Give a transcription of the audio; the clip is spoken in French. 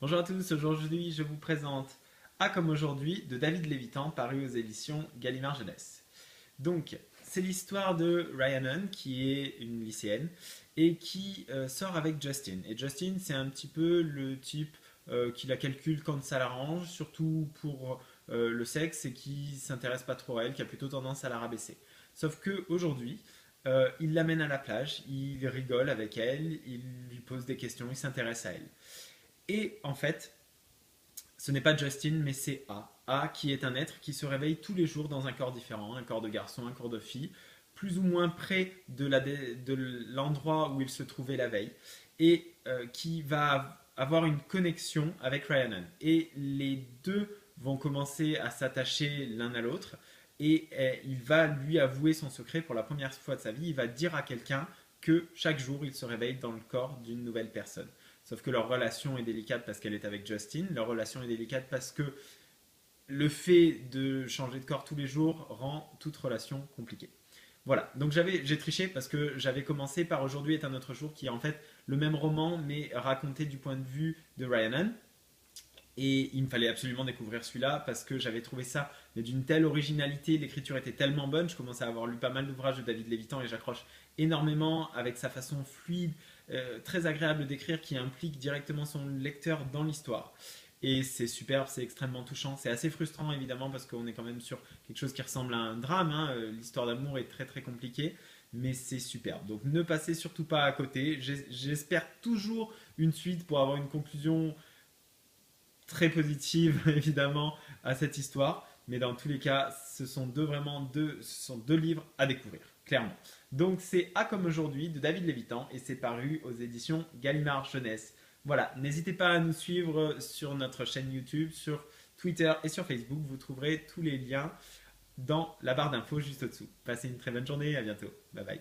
Bonjour à tous, aujourd'hui je vous présente A comme aujourd'hui de David Lévitan paru aux éditions Gallimard Jeunesse. Donc c'est l'histoire de Rhiannon qui est une lycéenne et qui sort avec Justin. Et Justin c'est un petit peu le type qui la calcule quand ça l'arrange, surtout pour le sexe et qui s'intéresse pas trop à elle, qui a plutôt tendance à la rabaisser. Sauf que aujourd'hui il l'amène à la plage, il rigole avec elle, il lui pose des questions, il s'intéresse à elle. Et en fait, ce n'est pas Justin, mais c'est A. A qui est un être qui se réveille tous les jours dans un corps différent, un corps de garçon, un corps de fille, plus ou moins près de l'endroit où il se trouvait la veille, et qui va avoir une connexion avec Rhiannon. Et les deux vont commencer à s'attacher l'un à l'autre, et il va lui avouer son secret pour la première fois de sa vie. Il va dire à quelqu'un que chaque jour il se réveille dans le corps d'une nouvelle personne. Sauf que leur relation est délicate parce qu'elle est avec Justin. Leur relation est délicate parce que le fait de changer de corps tous les jours rend toute relation compliquée. Voilà, donc j'ai triché parce que j'avais commencé par Aujourd'hui est un autre jour qui est en fait le même roman mais raconté du point de vue de Rhiannon. Et il me fallait absolument découvrir celui-là parce que j'avais trouvé ça mais d'une telle originalité, l'écriture était tellement bonne, je commençais à avoir lu pas mal d'ouvrages de David Lévitan et j'accroche énormément avec sa façon fluide, très agréable d'écrire qui implique directement son lecteur dans l'histoire. Et c'est superbe, c'est extrêmement touchant, c'est assez frustrant évidemment parce qu'on est quand même sur quelque chose qui ressemble à un drame, hein. L'histoire d'amour est très très compliquée, mais c'est superbe. Donc ne passez surtout pas à côté, j'espère toujours une suite pour avoir une conclusion très positive évidemment à cette histoire, mais dans tous les cas, ce sont deux livres à découvrir, clairement. Donc c'est A comme aujourd'hui de David Lévitan et c'est paru aux éditions Gallimard Jeunesse. Voilà, n'hésitez pas à nous suivre sur notre chaîne YouTube, sur Twitter et sur Facebook. Vous trouverez tous les liens dans la barre d'infos juste au-dessous. Passez une très bonne journée, à bientôt. Bye bye.